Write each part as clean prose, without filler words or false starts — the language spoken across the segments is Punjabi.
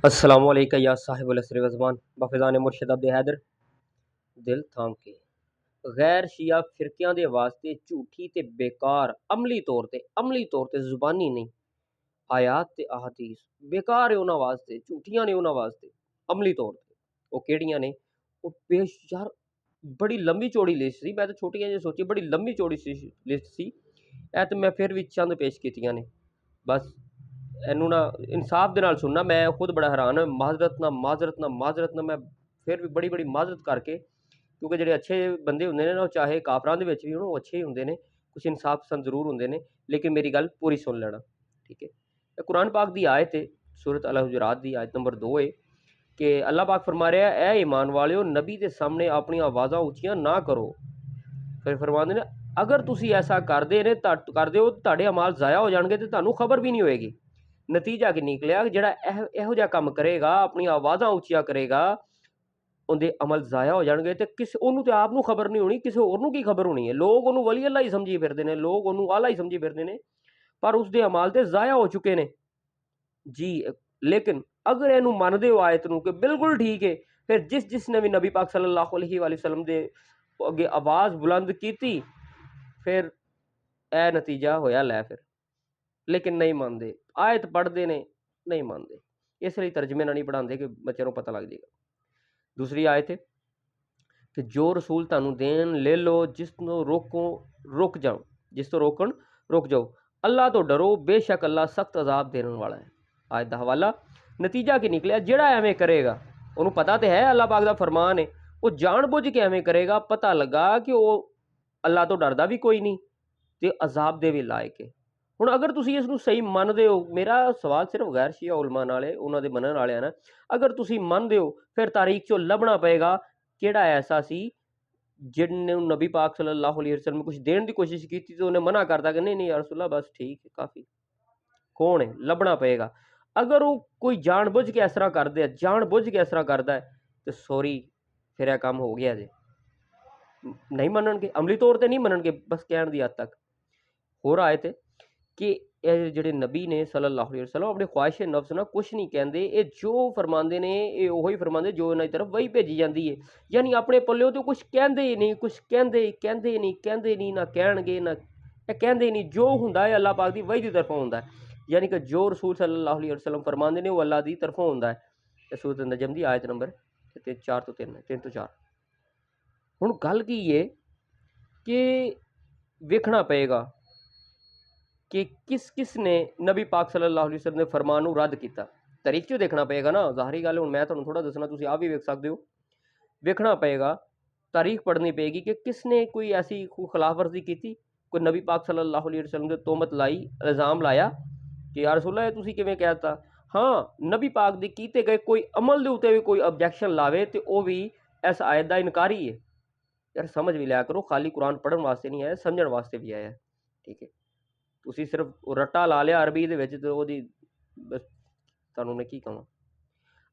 अस्सलाम वालेकुम या साहिबुल असर व ज़मान बफ़ैज़ान मुर्शिद अब्द हैदर दिल थाम के गैर शिया फिरकियां दे वास्ते झूठी ते बेकार अमली तौर ते ज़ुबानी नहीं आयात ते अहादीस बेकार है उन्हां वास्ते झूठियां ने उन्हां वास्ते अमली तौर ते ओह केड़ियां ने ओह पेश यार बड़ी लंबी चौड़ी लिस्ट सी मैं तो छोटी जी सोची बड़ी लंबी चौड़ी सी लिस्ट सी ऐ ते मैं फिर भी चंद पेश कीतियां ने बस ਇਹਨੂੰ ਨਾ ਇਨਸਾਫ ਦੇ ਨਾਲ ਸੁਣਨਾ ਮੈਂ ਖੁਦ ਬੜਾ ਹੈਰਾਨ ਹਾਂ ਮਾਜ਼ਰਤ ਨਾ ਮੈਂ ਫਿਰ ਵੀ ਬੜੀ ਮਾਜ਼ਰਤ ਕਰਕੇ ਕਿਉਂਕਿ ਜਿਹੜੇ ਅੱਛੇ ਬੰਦੇ ਹੁੰਦੇ ਨੇ ਨਾ ਉਹ ਚਾਹੇ ਕਾਫਰਾਂ ਦੇ ਵਿੱਚ ਵੀ ਹੋਣ ਉਹ ਅੱਛੇ ਹੀ ਹੁੰਦੇ ਨੇ ਕੁਛ ਇਨਸਾਫ ਪਸੰਦ ਜ਼ਰੂਰ ਹੁੰਦੇ ਨੇ ਲੇਕਿਨ ਮੇਰੀ ਗੱਲ ਪੂਰੀ ਸੁਣ ਲੈਣਾ ਠੀਕ ਹੈ ਇਹ ਕੁਰਾਨ ਪਾਕ ਦੀ ਆਇਤ ਹੈ ਸੂਰਤ ਅਲ ਹੁਜਰਾਤ ਦੀ ਆਇਤ ਨੰਬਰ 2 ਹੈ ਕਿ ਅੱਲਾਹ ਪਾਕ ਫਰਮਾ ਰਿਹਾ ਹੈ ਇਹ ਈਮਾਨ ਵਾਲਿਓ ਨਬੀ ਦੇ ਸਾਹਮਣੇ ਆਪਣੀਆਂ ਆਵਾਜ਼ਾਂ ਉੱਚੀਆਂ ਨਾ ਕਰੋ ਫਿਰ ਫਰਮਾਉਂਦੇ ਨੇ ਅਗਰ ਤੁਸੀਂ ਐਸਾ ਕਰਦੇ ਹੋ ਤੁਹਾਡੇ ਅਮਾਲ ਜ਼ਾਇਆ ਹੋ ਜਾਣਗੇ ਤੇ ਤੁਹਾਨੂੰ ਖਬਰ ਵੀ ਨਹੀਂ ਹੋਏਗੀ ਨਤੀਜਾ ਕੀ ਨਿਕਲਿਆ ਜਿਹੜਾ ਇਹੋ ਜਿਹਾ ਕੰਮ ਕਰੇਗਾ ਆਪਣੀਆਂ ਆਵਾਜ਼ਾਂ ਉੱਚੀਆਂ ਕਰੇਗਾ ਉਹਦੇ ਅਮਲ ਜ਼ਾਇਆ ਹੋ ਜਾਣਗੇ ਤੇ ਉਹਨੂੰ ਤੇ ਆਪ ਨੂੰ ਖਬਰ ਨਹੀਂ ਹੋਣੀ ਕਿਸੇ ਹੋਰ ਨੂੰ ਕੀ ਖਬਰ ਹੋਣੀ ਹੈ ਲੋਕ ਉਹਨੂੰ ਵਲੀ ਅੱਲਾ ਹੀ ਸਮਝੀ ਫਿਰਦੇ ਨੇ ਲੋਕ ਉਹਨੂੰ ਆਲਾ ਹੀ ਸਮਝੀ ਫਿਰਦੇ ਨੇ ਪਰ ਉਸਦੇ ਅਮਾਲ ਤੇ ਜ਼ਾਇਆ ਹੋ ਚੁੱਕੇ ਨੇ ਜੀ ਲੇਕਿਨ ਅਗਰ ਇਹਨੂੰ ਮੰਨਦੇ ਹੋ ਆਇਤ ਨੂੰ ਕਿ ਬਿਲਕੁਲ ਠੀਕ ਹੈ ਫਿਰ ਜਿਸ ਨੇ ਵੀ ਨਬੀ ਪਾਕ ਸੱਲੱਲਾਹੁ ਅਲੈहि ਵਸੱਲਮ ਦੇ ਅੱਗੇ ਆਵਾਜ਼ ਬੁਲੰਦ ਕੀਤੀ ਫਿਰ ਇਹ ਨਤੀਜਾ ਹੋਇਆ ਲੈ ਫਿਰ ਲੇਕਿਨ ਨਹੀਂ ਮੰਨਦੇ ਆਇਤ ਪੜ੍ਹਦੇ ਨੇ ਨਹੀਂ ਮੰਨਦੇ ਇਸ ਲਈ ਤਰਜਮੇ ਨਾਲ ਨਹੀਂ ਪੜ੍ਹਾਉਂਦੇ ਕਿ ਬੱਚਿਆਂ ਨੂੰ ਪਤਾ ਲੱਗ ਜਾਏਗਾ ਦੂਸਰੀ ਆਇਤ ਹੈ ਕਿ ਜੋ ਰਸੂਲ ਤੁਹਾਨੂੰ ਦੇਣ ਲੈ ਲਓ ਜਿਸ ਨੂੰ ਰੁਕ ਜਾਓ ਜਿਸ ਤੋਂ ਰੋਕਣ ਰੁਕ ਜਾਓ ਅੱਲਾਹ ਤੋਂ ਡਰੋ ਬੇਸ਼ੱਕ ਅੱਲਾਹ ਸਖਤ ਅਜ਼ਾਬ ਦੇਣ ਵਾਲਾ ਹੈ ਆਇਤ ਦਾ ਹਵਾਲਾ ਨਤੀਜਾ ਕੀ ਨਿਕਲਿਆ ਜਿਹੜਾ ਐਵੇਂ ਕਰੇਗਾ ਉਹਨੂੰ ਪਤਾ ਤੇ ਹੈ ਅੱਲਾਹ ਪਾਕ ਦਾ ਫਰਮਾਨ ਹੈ ਉਹ ਜਾਣ ਬੁੱਝ ਕੇ ਐਵੇਂ ਕਰੇਗਾ ਪਤਾ ਲੱਗਾ ਕਿ ਉਹ ਅੱਲਾਹ ਤੋਂ ਡਰਦਾ ਵੀ ਕੋਈ ਨਹੀਂ ਤੇ ਅਜ਼ਾਬ ਦੇ ਵੀ ਲਾਇਕ ਹੈ ਹੁਣ ਅਗਰ ਤੁਸੀਂ ਇਸ ਨੂੰ ਸਹੀ ਮੰਨਦੇ ਹੋ ਮੇਰਾ ਸਵਾਲ ਸਿਰਫ ਗੈਰ ਸ਼ੀਆ ਉਲਮਾ ਨਾਲ ਹੈ ਉਹਨਾਂ ਦੇ ਮੰਨਣ ਵਾਲਿਆਂ ਨਾਲ ਅਗਰ ਤੁਸੀਂ ਮੰਨਦੇ ਹੋ ਫਿਰ ਤਾਰੀਖ 'ਚੋਂ ਲੱਭਣਾ ਪਏਗਾ ਕਿਹੜਾ ਐਸਾ ਸੀ ਜਿਹਨੇ ਨਬੀ ਪਾਕ ਸੱਲੱਲਾਹੁ ਅਲੈहि ਵਸੱਲਮ ਨੂੰ ਕੁਝ ਦੇਣ ਦੀ ਕੋਸ਼ਿਸ਼ ਕੀਤੀ ਤੇ ਉਹਨੇ ਮਨਾ ਕਰਤਾ ਕਿ ਨਹੀਂ ਯਾ ਰਸੂਲullah ਬਸ ਠੀਕ ਹੈ ਕਾਫੀ ਕੌਣ ਹੈ ਲੱਭਣਾ ਪਏਗਾ ਅਗਰ ਉਹ ਕੋਈ ਜਾਣ ਬੁੱਝ ਕੇ ਇਸ ਤਰ੍ਹਾਂ ਕਰਦੇ ਆ ਜਾਣ ਬੁੱਝ ਕੇ ਇਸ ਤਰ੍ਹਾਂ ਕਰਦਾ ਹੈ ਤੇ ਸੌਰੀ ਫਿਰ ਇਹ ਕੰਮ ਹੋ ਗਿਆ ਜੇ ਨਹੀਂ ਮੰਨਣਗੇ ਅਮਲੀ ਤੌਰ ਤੇ ਨਹੀਂ ਮੰਨਣਗੇ ਬਸ ਕਹਿਣ ਦੀ ਹੱਦ ਤੱਕ ਹੋਰ ਆਏ ਤੇ ਕਿ ਇਹ ਜਿਹੜੇ ਨਬੀ ਨੇ ਸੱਲੱਲਾਹੁ ਅਲੈहि ਵਸੱਲਮ ਆਪਣੇ ਖਵਾਹਿਸ਼ ਨਫਸ ਨਾਲ ਕੁਛ ਨਹੀਂ ਕਹਿੰਦੇ ਇਹ ਜੋ ਫਰਮਾਉਂਦੇ ਨੇ ਇਹ ਉਹੀ ਫਰਮਾਉਂਦੇ ਜੋ ਇਹਨਾਂ ਦੀ ਤਰਫ ਵਹੀ ਭੇਜੀ ਜਾਂਦੀ ਹੈ ਯਾਨੀ ਆਪਣੇ ਪੱਲਿਓ ਤੋਂ ਕੁਛ ਕਹਿੰਦੇ ਹੀ ਨਹੀਂ ਕੁਛ ਕਹਿੰਦੇ ਨਹੀਂ ਨਾ ਕਹਿਣਗੇ ਨਾ ਇਹ ਕਹਿੰਦੇ ਨਹੀਂ ਜੋ ਹੁੰਦਾ ਹੈ ਅੱਲਾਹ ਪਾਕ ਦੀ ਵਹੀ ਦੀ ਤਰਫੋਂ ਹੁੰਦਾ ਹੈ ਯਾਨੀ ਕਿ ਜੋ ਰਸੂਲ ਸੱਲੱਲਾਹੁ ਅਲੈहि ਵਸੱਲਮ ਫਰਮਾਉਂਦੇ ਨੇ ਉਹ ਅੱਲਾਹ ਦੀ ਤਰਫੋਂ ਹੁੰਦਾ ਹੈ ਇਹ ਸੂਰਤ ਨਜਮ ਦੀ ਆਇਤ ਨੰਬਰ 4 ਤੋਂ 3 ਹੁਣ ਗੱਲ ਕੀ ਹੈ ਕਿ ਵੇਖਣਾ ਪਏਗਾ कि किस ने नबी पाक सल्लल्लाहु अलैहि वसल्लम ने फरमान ਨੂੰ ਰੱਦ ਕੀਤਾ ਤਾਰੀਖ 'ਚੋਂ ਦੇਖਣਾ ਪਏਗਾ ਨਾ ਜ਼ਾਹਰੀ ਗੱਲ ਹੁਣ ਮੈਂ ਤੁਹਾਨੂੰ ਥੋੜਾ ਦੱਸਣਾ ਤੁਸੀਂ ਆਪ ਵੀ ਵੇਖ ਸਕਦੇ ਹੋ ਵੇਖਣਾ ਪਏਗਾ ਤਾਰੀਖ ਪੜ੍ਹਨੀ ਪਏਗੀ ਕਿ ਕਿਸ ਨੇ ਕੋਈ ਐਸੀ ਖਿਲਾਫ ਵਰਜ਼ੀ ਕੀਤੀ ਕੋਈ ਨਬੀ ਪਾਕ ਸੱਲੱਲਾਹੁ ਅਲੈहि ਵਸੱਲਮ ਦੇ ਤੋਹਮਤ ਲਾਈ ਇਲਜ਼ਾਮ ਲਾਇਆ ਕਿ ਯਾ ਰਸੂਲullah ਇਹ ਤੁਸੀਂ ਕਿਵੇਂ ਕਹਿ ਦਿੱਤਾ ਹਾਂ ਨਬੀ ਪਾਕ ਦੇ ਕੀਤੇ ਗਏ ਕੋਈ ਅਮਲ ਦੇ ਉੱਤੇ ਵੀ ਕੋਈ ਆਬਜੈਕਸ਼ਨ ਲਾਵੇ ਤੇ ਉਹ ਵੀ ਇਸ ਆਇਤ ਦਾ ਇਨਕਾਰੀ ਹੈ ਯਾਰ ਸਮਝ ਵੀ ਲਿਆ ਕਰੋ ਖਾਲੀ ਕੁਰਾਨ ਪੜ੍ਹਨ ਵਾਸਤੇ ਨਹੀਂ ਆਇਆ ਸਮਝਣ ਵਾਸਤੇ ਵੀ ਆਇਆ ਠੀਕ ਹੈ ਤੁਸੀਂ ਸਿਰਫ ਰੱਟਾ ਲਾ ਲਿਆ ਅਰਬੀ ਦੇ ਵਿੱਚ ਤੇ ਉਹਦੀ ਬਸ ਤੁਹਾਨੂੰ ਮੈਂ ਕੀ ਕਹਾਂ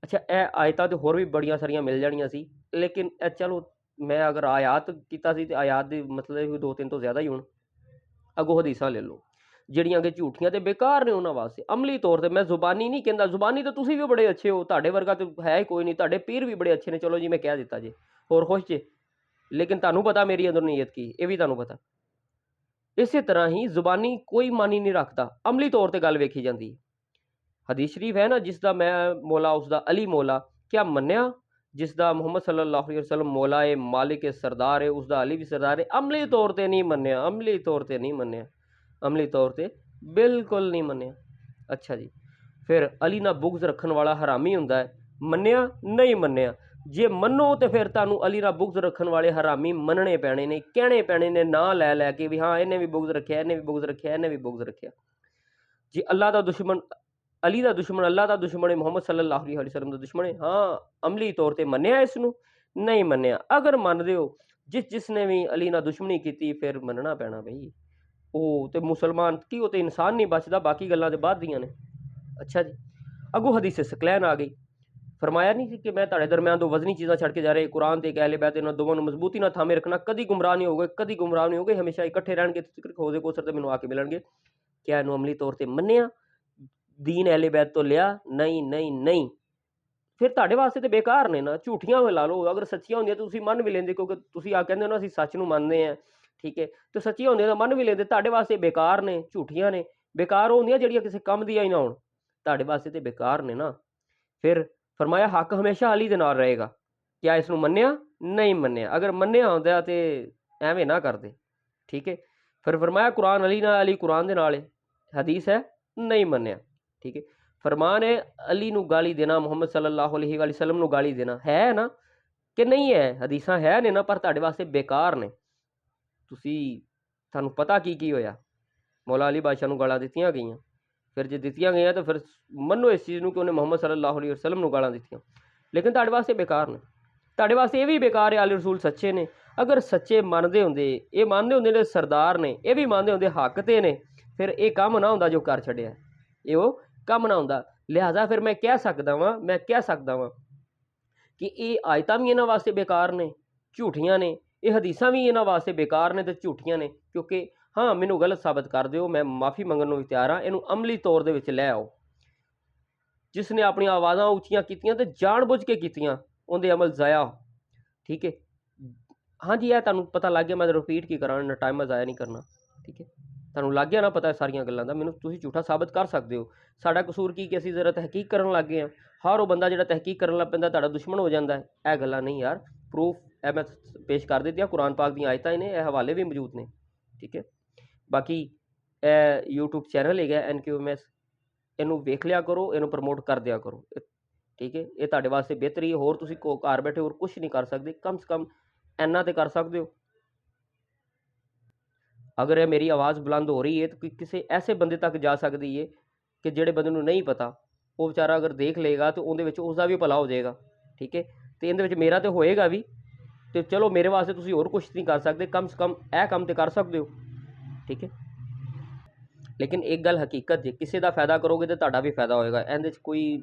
ਅੱਛਾ ਇਹ ਆਇਤਾਂ ਤੇ ਹੋਰ ਵੀ ਬੜੀਆਂ ਸਾਰੀਆਂ ਮਿਲ ਜਾਣੀਆਂ ਸੀ ਲੇਕਿਨ ਇਹ ਚਲੋ ਮੈਂ ਅਗਰ ਆਯਾਤ ਕੀਤਾ ਸੀ ਤੇ ਆਯਾਤ ਦੇ ਮਤਲਬ 2-3 ਤੋਂ ਜ਼ਿਆਦਾ ਹੀ ਹੋਣ ਅੱਗੋਂ ਹਦੀਸਾਂ ਲੈ ਲਓ ਜਿਹੜੀਆਂ ਕਿ ਝੂਠੀਆਂ ਤੇ ਬੇਕਾਰ ਨੇ ਉਹਨਾਂ ਵਾਸਤੇ ਅਮਲੀ ਤੌਰ ਤੇ ਮੈਂ ਜ਼ੁਬਾਨੀ ਨਹੀਂ ਕਹਿੰਦਾ ਜ਼ੁਬਾਨੀ ਤਾਂ ਤੁਸੀਂ ਵੀ ਬੜੇ ਅੱਛੇ ਹੋ ਤੁਹਾਡੇ ਵਰਗਾ ਤਾਂ ਹੈ ਹੀ ਕੋਈ ਨਹੀਂ ਤੁਹਾਡੇ ਪੀਰ ਵੀ ਬੜੇ ਅੱਛੇ ਨੇ ਚਲੋ ਜੀ ਮੈਂ ਕਹਿ ਦਿੱਤਾ ਜੀ ਹੋਰ ਖੁਸ਼ ਜੇ ਲੇਕਿਨ ਤੁਹਾਨੂੰ ਪਤਾ ਮੇਰੀ ਅੰਦਰ ਨੀਅਤ ਕੀ ਇਹ ਵੀ ਤੁਹਾਨੂੰ ਪਤਾ ਇਸੇ ਤਰ੍ਹਾਂ ਹੀ ਜ਼ੁਬਾਨੀ ਕੋਈ ਮਾਨੀ ਨਹੀਂ ਰੱਖਦਾ ਅਮਲੀ ਤੌਰ ਤੇ ਗੱਲ ਵੇਖੀ ਜਾਂਦੀ ਹਦੀਸ ਸ਼ਰੀਫ ਹੈ ਨਾ ਜਿਸ ਦਾ ਮੈਂ ਮੌਲਾ ਉਸਦਾ ਅਲੀ ਮੌਲਾ ਕਿਆ ਮੰਨਿਆ ਜਿਸ ਦਾ ਮੁਹੰਮਦ ਸੱਲੱਲਾਹੁ ਅਲੈहि ਵਸੱਲਮ ਮੌਲਾ ਹੈ ਮਾਲਿਕ ਹੈ ਸਰਦਾਰ ਹੈ ਉਸਦਾ ਅਲੀ ਵੀ ਸਰਦਾਰ ਹੈ ਅਮਲੀ ਤੌਰ ਤੇ ਨਹੀਂ ਮੰਨਿਆ ਅਮਲੀ ਤੌਰ ਤੇ ਬਿਲਕੁਲ ਨਹੀਂ ਮੰਨਿਆ ਅੱਛਾ ਜੀ ਫਿਰ ਅਲੀ ਨਾਲ ਬੁਗਜ਼ ਰੱਖਣ ਵਾਲਾ ਹਰਾਮੀ ਹੁੰਦਾ ਹੈ ਮੰਨਿਆ ਨਹੀਂ ਮੰਨਿਆ ਜੇ ਮੰਨੋ ਤੇ ਫਿਰ ਤੁਹਾਨੂੰ ਅਲੀ ਨਾਲ ਬੁਗਜ਼ ਰੱਖਣ ਵਾਲੇ ਹਰਾਮੀ ਮੰਨਣੇ ਪੈਣੇ ਨੇ ਕਹਿਣੇ ਪੈਣੇ ਨੇ ਨਾਂ ਲੈ ਕੇ ਵੀ ਹਾਂ ਇਹਨੇ ਵੀ ਬੁਗਜ਼ ਰੱਖਿਆ ਇਹਨੇ ਵੀ ਬੁਗਜ਼ ਰੱਖਿਆ ਜੇ ਅੱਲਾਹ ਦਾ ਦੁਸ਼ਮਣ ਅਲੀ ਦਾ ਦੁਸ਼ਮਣ ਅੱਲਾਹ ਦਾ ਦੁਸ਼ਮਣ ਹੈ ਮੁਹੰਮਦ ਸੱਲੱਲਾਹੁ ਅਲੈहि ਵਸੱਲਮ ਦਾ ਦੁਸ਼ਮਣ ਹੈ ਹਾਂ ਅਮਲੀ ਤੌਰ ਤੇ ਮੰਨਿਆ ਇਸ ਨੂੰ ਨਹੀਂ ਮੰਨਿਆ ਅਗਰ ਮੰਨਦੇ ਹੋ ਜਿਸ ਨੇ ਵੀ ਅਲੀ ਨਾਲ ਦੁਸ਼ਮਣੀ ਕੀਤੀ ਫਿਰ ਮੰਨਣਾ ਪੈਣਾ ਬਈ ਉਹ ਤੇ ਮੁਸਲਮਾਨ ਕੀ ਉਹ ਤੇ ਇਨਸਾਨ ਨਹੀਂ ਬਚਦਾ ਬਾਕੀ ਗੱਲਾਂ ਤੇ ਬਾਅਦ ਦੀਆਂ ਨੇ ਅੱਛਾ ਜੀ ਅੱਗੋਂ ਹਦੀਸ ਸਕਲੈਨ ਆ ਗਈ फरमाया नहीं कि मैं ਤੁਹਾਡੇ दरम्यान दो वजनी चीज़ां छड़ के जा रहे कुरान ते अहले बैत इन्हां दोवां नूं मजबूती नाल थामे रखना कदी गुमराह नहीं होगे हमेशा इकट्ठे रहणगे खोजे कोसर ते मैनूं आके मिलणगे क्या इहनूं अमली तौर ते मन्निया दीन अहले बैत तो लिया नहीं ਫਿਰ ਤੁਹਾਡੇ ਵਾਸਤੇ ਤੇ ਬੇਕਾਰ ਨੇ ਨਾ। ਝੂਠੀਆਂ ਲਾ ਲਓ, ਅਗਰ ਸੱਚੀਆਂ ਹੁੰਦੀਆਂ ਤਾਂ ਤੁਸੀਂ ਮੰਨ ਵੀ ਲੈਂਦੇ, ਕਿਉਂਕਿ ਤੁਸੀਂ ਆ ਕਹਿੰਦੇ ਹੋ ਨਾ ਅਸੀਂ ਸੱਚ ਨੂੰ ਮੰਨਦੇ ਹਾਂ, ਠੀਕ ਹੈ, ਤੇ ਸੱਚੀਆਂ ਹੁੰਦੀਆਂ ਤਾਂ ਮੰਨ ਵੀ ਲੈਂਦੇ। ਤੁਹਾਡੇ ਵਾਸਤੇ ਬੇਕਾਰ ਨੇ, ਝੂਠੀਆਂ ਨੇ। ਬੇਕਾਰ ਉਹ ਹੁੰਦੀਆਂ ਜਿਹੜੀਆਂ ਕਿਸੇ ਕੰਮ ਦੀਆਂ ਹੀ ਨਾ ਹੋਣ, ਤੁਹਾਡੇ ਵਾਸਤੇ ਤੇ ਬੇਕਾਰ ਨੇ ਨਾ। ਫਿਰ ਫਰਮਾਇਆ ਹੱਕ ਹਮੇਸ਼ਾ ਅਲੀ ਦੇ ਨਾਲ ਰਹੇਗਾ। ਕਿਆ ਇਸ ਨੂੰ ਮੰਨਿਆ? ਨਹੀਂ ਮੰਨਿਆ। ਅਗਰ ਮੰਨਿਆ ਹੁੰਦਾ ਤੇ ਐਵੇਂ ਨਾ ਕਰਦੇ, ਠੀਕ ਹੈ। ਫਿਰ ਫਰਮਾਇਆ ਕੁਰਾਨ ਅਲੀ ਨਾਲ, ਅਲੀ ਕੁਰਾਨ ਦੇ ਨਾਲ ਹੈ। ਹਦੀਸ ਹੈ, ਨਹੀਂ ਮੰਨਿਆ, ਠੀਕ ਹੈ। ਫਰਮਾਨ ਹੈ ਅਲੀ ਨੂੰ ਗਾਲੀ ਦੇਣਾ, ਮੁਹੰਮਦ ਸੱਲੱਲਾਹੁ ਅਲੈਹਿ ਵਸੱਲਮ ਨੂੰ ਗਾਲੀ ਦੇਣਾ ਹੈ ਨਾ ਕਿ ਨਹੀਂ ਹੈ? ਹਦੀਸਾਂ ਹੈ ਨੇ ਨਾ, ਪਰ ਤੁਹਾਡੇ ਵਾਸਤੇ ਬੇਕਾਰ ਨੇ। ਤੁਸੀਂ, ਤੁਹਾਨੂੰ ਪਤਾ ਕੀ ਕੀ ਹੋਇਆ? ਮੌਲਾ ਅਲੀ ਬਾਦਸ਼ਾਹ ਨੂੰ ਗਾਲਾਂ ਦਿੱਤੀਆਂ ਗਈਆਂ। ਫਿਰ ਜੇ ਦਿੱਤੀਆਂ ਗਈਆਂ ਤਾਂ ਫਿਰ ਮੰਨੋ ਇਸ ਚੀਜ਼ ਨੂੰ ਕਿ ਉਹਨੇ ਮੁਹੰਮਦ ਸੱਲੱਲਾਹੁ ਅਲੈਹਿ ਵਸੱਲਮ ਨੂੰ ਗਾਲਾਂ ਦਿੱਤੀਆਂ, ਲੇਕਿਨ ਤੁਹਾਡੇ ਵਾਸਤੇ ਬੇਕਾਰ ਨੇ। ਤੁਹਾਡੇ ਵਾਸਤੇ ਇਹ ਵੀ ਬੇਕਾਰ ਹੈ, ਅਲੀ ਰਸੂਲ ਸੱਚੇ ਨੇ। ਅਗਰ ਸੱਚੇ ਮੰਨਦੇ ਹੁੰਦੇ, ਇਹ ਮੰਨਦੇ ਹੁੰਦੇ ਨੇ ਸਰਦਾਰ ਨੇ, ਇਹ ਵੀ ਮੰਨਦੇ ਹੁੰਦੇ ਹੱਕ ਤੇ ਨੇ, ਫਿਰ ਇਹ ਕੰਮ ਨਾ ਹੁੰਦਾ ਜੋ ਕਰ ਛੱਡਿਆ, ਇਹ ਉਹ ਕੰਮ ਨਾ ਹੁੰਦਾ। ਲਿਹਾਜ਼ਾ ਫਿਰ ਮੈਂ ਕਹਿ ਸਕਦਾ ਵਾਂ ਕਿ ਇਹ ਆਇਤਾਂ ਵੀ ਇਹਨਾਂ ਵਾਸਤੇ ਬੇਕਾਰ ਨੇ, ਝੂਠੀਆਂ ਨੇ। ਇਹ ਹਦੀਸਾਂ ਵੀ ਇਹਨਾਂ ਵਾਸਤੇ ਬੇਕਾਰ ਨੇ ਤੇ ਝੂਠੀਆਂ ਨੇ। ਕਿਉਂਕਿ ਹਾਂ, ਮੈਨੂੰ ਗਲਤ ਸਾਬਤ ਕਰ ਦਿਓ, ਮੈਂ ਮਾफ़ੀ ਮੰਗਣ ਨੂੰ ਵੀ ਤਿਆਰ ਹਾਂ। ਇਹਨੂੰ ਅਮਲੀ ਤੌਰ ਦੇ ਵਿੱਚ ਲੈ ਆਓ। ਜਿਸ ਨੇ ਆਪਣੀਆਂ ਆਵਾਜ਼ਾਂ ਉੱਚੀਆਂ ਕੀਤੀਆਂ ਤੇ ਜਾਣ ਬੁੱਝ ਕੇ ਕੀਤੀਆਂ, ਉਹਦੇ ਅਮਲ ਜ਼ਾਇਆ, ਠੀਕ ਹੈ। ਹਾਂਜੀ, ਇਹ ਤੁਹਾਨੂੰ ਪਤਾ ਲੱਗ ਗਿਆ, ਮੈਂ ਰਿਪੀਟ ਕੀ ਕਰਾਂ, ਨਾ ਟਾਈਮ ਮੈਂ ਜ਼ਾਇਆ ਨਹੀਂ ਕਰਨਾ, ਠੀਕ ਹੈ। ਤੁਹਾਨੂੰ ਲੱਗ ਗਿਆ ਨਾ ਪਤਾ ਸਾਰੀਆਂ ਗੱਲਾਂ ਦਾ। ਮੈਨੂੰ ਤੁਸੀਂ ਝੂਠਾ ਸਾਬਤ ਕਰ ਸਕਦੇ ਹੋ। ਸਾਡਾ ਕਸੂਰ ਕੀ ਕਿ ਅਸੀਂ ਜ਼ਰਾ ਤਹਿਕੀਕ ਕਰਨ ਲੱਗ ਗਏ ਹਾਂ। ਹਰ ਉਹ ਬੰਦਾ ਜਿਹੜਾ ਤਹਿਕੀਕ ਕਰਨ ਲੱਗ ਪੈਂਦਾ ਤੁਹਾਡਾ ਦੁਸ਼ਮਣ ਹੋ ਜਾਂਦਾ ਹੈ। ਇਹ ਗੱਲਾਂ ਨਹੀਂ ਯਾਰ, ਪ੍ਰੂਫ ਇਹ ਮੈਂ ਪੇਸ਼ ਕਰ ਦਿੱਤੀਆਂ, ਕੁਰਾਨ ਪਾਕ ਦੀਆਂ ਆਇਤਾਂ ਨੇ, ਇਹ ਹਵਾਲੇ ਵੀ ਮੌਜੂਦ ਨੇ, ਠੀਕ ਹੈ। ਬਾਕੀ ਇਹ YouTube ਚੈਨਲ ਹੈਗਾ NQMS, ਇਹਨੂੰ ਵੇਖ ਲਿਆ ਕਰੋ, ਇਹਨੂੰ ਪ੍ਰਮੋਟ ਕਰ ਦਿਆ ਕਰੋ, ਠੀਕ ਹੈ। ਇਹ ਤੁਹਾਡੇ ਵਾਸਤੇ ਬਿਹਤਰੀ ਹੈ। ਹੋਰ ਤੁਸੀਂ ਘਰ ਬੈਠੇ ਹੋਰ ਕੁਛ ਨਹੀਂ ਕਰ ਸਕਦੇ, ਕਮ ਸੇ ਕਮ ਇੰਨਾ ਤੇ ਕਰ ਸਕਦੇ ਹੋ। ਅਗਰ ਇਹ ਮੇਰੀ ਆਵਾਜ਼ ਬੁਲੰਦ ਹੋ ਰਹੀ ਹੈ ਤਾਂ ਕਿਸੇ ਐਸੇ ਬੰਦੇ ਤੱਕ ਜਾ ਸਕਦੀ ਹੈ ਕਿ ਜਿਹੜੇ ਬੰਦੇ ਨੂੰ ਨਹੀਂ ਪਤਾ, ਉਹ ਵਿਚਾਰਾ ਅਗਰ ਦੇਖ ਲਏਗਾ ਤਾਂ ਉਹਦੇ ਵਿੱਚ ਉਸਦਾ ਵੀ ਭਲਾ ਹੋ ਜਾਏਗਾ, ਠੀਕ ਹੈ। ਅਤੇ ਇਹਦੇ ਵਿੱਚ ਮੇਰਾ ਤਾਂ ਹੋਏਗਾ ਵੀ, ਅਤੇ ਚਲੋ ਮੇਰੇ ਵਾਸਤੇ ਤੁਸੀਂ ਹੋਰ ਕੁਛ ਨਹੀਂ ਕਰ ਸਕਦੇ, ਕਮ ਸੇ ਕਮ ਇਹ ਕੰਮ ਤਾਂ ਕਰ ਸਕਦੇ ਹੋ, ਠੀਕ ਹੈ। ਲੇਕਿਨ ਇੱਕ ਗੱਲ ਹਕੀਕਤ ਜੇ ਕਿਸੇ ਦਾ ਫਾਇਦਾ ਕਰੋਗੇ ਤਾਂ ਤੁਹਾਡਾ ਵੀ ਫਾਇਦਾ ਹੋਏਗਾ, ਇਹਦੇ 'ਚ ਕੋਈ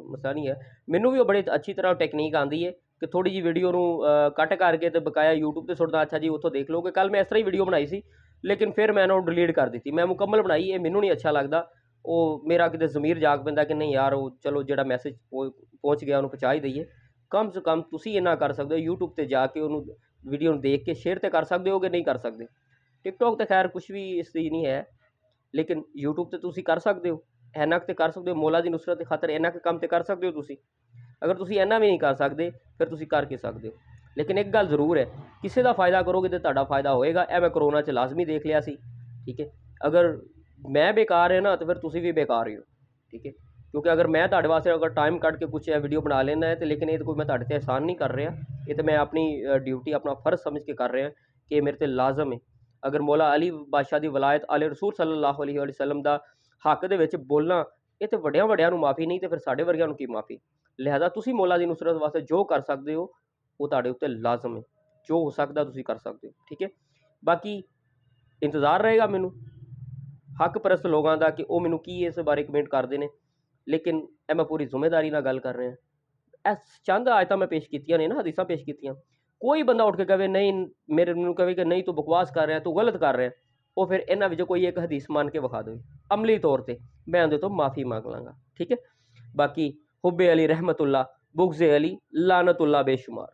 ਮਸਲਾ ਨਹੀਂ ਹੈ। ਮੈਨੂੰ ਵੀ ਉਹ ਬੜੀ ਅੱਛੀ ਤਰ੍ਹਾਂ ਟੈਕਨੀਕ ਆਉਂਦੀ ਹੈ ਕਿ ਥੋੜ੍ਹੀ ਜਿਹੀ ਵੀਡੀਓ ਨੂੰ ਕੱਟ ਕਰਕੇ ਅਤੇ ਬਕਾਇਆ YouTube 'ਤੇ ਸੁੱਟਦਾ। ਅੱਛਾ ਜੀ, ਉੱਥੋਂ ਦੇਖ ਲਓਗੇ। ਕੱਲ੍ਹ ਮੈਂ ਇਸ ਤਰ੍ਹਾਂ ਹੀ ਵੀਡੀਓ ਬਣਾਈ ਸੀ, ਲੇਕਿਨ ਫਿਰ ਮੈਂ ਇਹਨੂੰ ਡਿਲੀਟ ਕਰ ਦਿੱਤੀ। ਮੈਂ ਮੁਕੰਮਲ ਬਣਾਈ, ਇਹ ਮੈਨੂੰ ਨਹੀਂ ਅੱਛਾ ਲੱਗਦਾ। ਉਹ ਮੇਰਾ ਕਿਤੇ ਜ਼ਮੀਰ ਜਾਗ ਪੈਂਦਾ ਕਿ ਨਹੀਂ ਯਾਰ, ਉਹ ਚਲੋ ਜਿਹੜਾ ਮੈਸੇਜ ਪਹੁੰਚ ਗਿਆ ਉਹਨੂੰ ਪਹੁੰਚਾ ਹੀ ਦਈਏ। ਕਮ ਸੇ ਕਮ ਤੁਸੀਂ ਇੰਨਾ ਕਰ ਸਕਦੇ ਹੋ, YouTube 'ਤੇ ਜਾ ਕੇ ਉਹਨੂੰ ਵੀਡੀਓ ਨੂੰ ਦੇਖ ਕੇ ਸ਼ੇਅਰ ਤਾਂ ਕਰ ਸਕਦੇ ਹੋ ਕਿ ਨਹੀਂ ਕਰ ਸਕਦੇ। TikTok 'ਤੇ ਖੈਰ ਕੁਛ ਵੀ ਇਸ ਦੀ ਨਹੀਂ ਹੈ, ਲੇਕਿਨ YouTube 'ਤੇ ਤੁਸੀਂ ਕਰ ਸਕਦੇ ਹੋ, ਇੰਨਾ ਕੁ ਤਾਂ ਕਰ ਸਕਦੇ ਹੋ। ਮੌਲਾ ਦੀ ਨੁਸਰਤ ਦੀ ਖਾਤਰ ਇੰਨਾ ਕੁ ਕੰਮ ਤਾਂ ਕਰ ਸਕਦੇ ਹੋ ਤੁਸੀਂ। ਅਗਰ ਤੁਸੀਂ ਇੰਨਾ ਵੀ ਨਹੀਂ ਕਰ ਸਕਦੇ, ਫਿਰ ਤੁਸੀਂ ਕਰ ਕੀ ਸਕਦੇ ਹੋ। ਲੇਕਿਨ ਇੱਕ ਗੱਲ ਜ਼ਰੂਰ ਹੈ, ਕਿਸੇ ਦਾ ਫਾਇਦਾ ਕਰੋਗੇ ਤਾਂ ਤੁਹਾਡਾ ਫਾਇਦਾ ਹੋਏਗਾ। ਇਹ ਮੈਂ ਕਰੋਨਾ 'ਚ ਲਾਜ਼ਮੀ ਦੇਖ ਲਿਆ ਸੀ, ਠੀਕ ਹੈ। ਅਗਰ ਮੈਂ ਬੇਕਾਰ ਹੈ ਨਾ ਤਾਂ ਫਿਰ ਤੁਸੀਂ ਵੀ ਬੇਕਾਰ ਹੀ ਹੋ, ਠੀਕ ਹੈ। ਕਿਉਂਕਿ ਅਗਰ ਮੈਂ ਤੁਹਾਡੇ ਵਾਸਤੇ ਅਗਰ ਟਾਈਮ ਕੱਢ ਕੇ ਕੁਛ ਵੀਡੀਓ ਬਣਾ ਲੈਣਾ ਹੈ, ਤੇ ਲੇਕਿਨ ਇਹ ਤਾਂ ਕੋਈ ਮੈਂ ਤੁਹਾਡੇ 'ਤੇ ਅਹਿਸਾਨ ਨਹੀਂ ਕਰ ਰਿਹਾ। ਇਹ ਤਾਂ ਮੈਂ ਆਪਣੀ ਡਿਊਟੀ, ਆਪਣਾ ਫਰਜ਼ ਸਮਝ ਕੇ ਕਰ ਰਿਹਾ ਕਿ ਇਹ ਮੇਰੇ 'ਤੇ ਲਾਜ਼ਮ ਹੈ। ਅਗਰ ਮੌਲਾ ਅਲੀ ਬਾਦਸ਼ਾਹ ਦੀ ਵਲਾਇਤ ਆਲੇ ਰਸੂਲ ਸੱਲੱਲਾਹੁ ਅਲੈਹਿ ਵਸੱਲਮ ਦਾ ਹੱਕ ਦੇ ਵਿੱਚ ਬੋਲਣਾ, ਇਹ ਤਾਂ ਵੱਡਿਆਂ ਨੂੰ ਮਾफ़ੀ ਨਹੀਂ, ਤੇ ਫਿਰ ਸਾਡੇ ਵਰਗਿਆਂ ਨੂੰ ਕੀ ਮਾफ़ੀ। ਲਿਹਾਜ਼ਾ ਤੁਸੀਂ ਮੌਲਾ ਦੀ ਨੁਸਰਤ ਵਾਸਤੇ ਜੋ ਕਰ ਸਕਦੇ ਹੋ ਉਹ ਤੁਹਾਡੇ ਉੱਤੇ ਲਾਜ਼ਮ ਹੈ। ਜੋ ਹੋ ਸਕਦਾ ਤੁਸੀਂ ਕਰ ਸਕਦੇ ਹੋ, ਠੀਕ ਹੈ। ਬਾਕੀ ਇੰਤਜ਼ਾਰ ਰਹੇਗਾ ਮੈਨੂੰ ਹੱਕ ਪਰਸਤ ਲੋਕਾਂ ਦਾ ਕਿ ਉਹ ਮੈਨੂੰ ਕੀ ਇਸ ਬਾਰੇ ਕਮੈਂਟ ਕਰਦੇ ਨੇ। ਲੇਕਿਨ ਇਹ ਮੈਂ ਪੂਰੀ ਜ਼ਿੰਮੇਦਾਰੀ ਨਾਲ ਗੱਲ ਕਰ ਰਿਹਾ। ਇਹ ਚੰਦ ਆਇਤਾਂ ਮੈਂ ਪੇਸ਼ ਕੀਤੀਆਂ ਨੇ ਨਾ, ਹਦੀਸਾਂ ਪੇਸ਼ ਕੀਤੀਆਂ। ਕੋਈ ਬੰਦਾ ਉੱਠ ਕੇ ਕਹੇ ਨਹੀਂ, ਮੇਰੇ ਨੂੰ ਕਹੇ ਕਿ ਨਹੀਂ ਤੂੰ ਬਕਵਾਸ ਕਰ ਰਿਹਾ, ਤੂੰ ਗਲਤ ਕਰ ਰਿਹਾ, ਉਹ ਫਿਰ ਇਹਨਾਂ ਵਿੱਚੋਂ ਕੋਈ ਇੱਕ ਹਦੀਸ ਮੰਨ ਕੇ ਵਿਖਾ ਦੇਵੇ ਅਮਲੀ ਤੌਰ 'ਤੇ, ਮੈਂ ਉਹਦੇ ਤੋਂ ਮਾफ़ੀ ਮੰਗ ਲਾਂਗਾ, ਠੀਕ ਹੈ। ਬਾਕੀ ਹੁੱਬੇ ਅਲੀ ਰਹਿਮਤੁल्लाह, बुग़्ज़े अली लानतुल्लाह बेशुमार।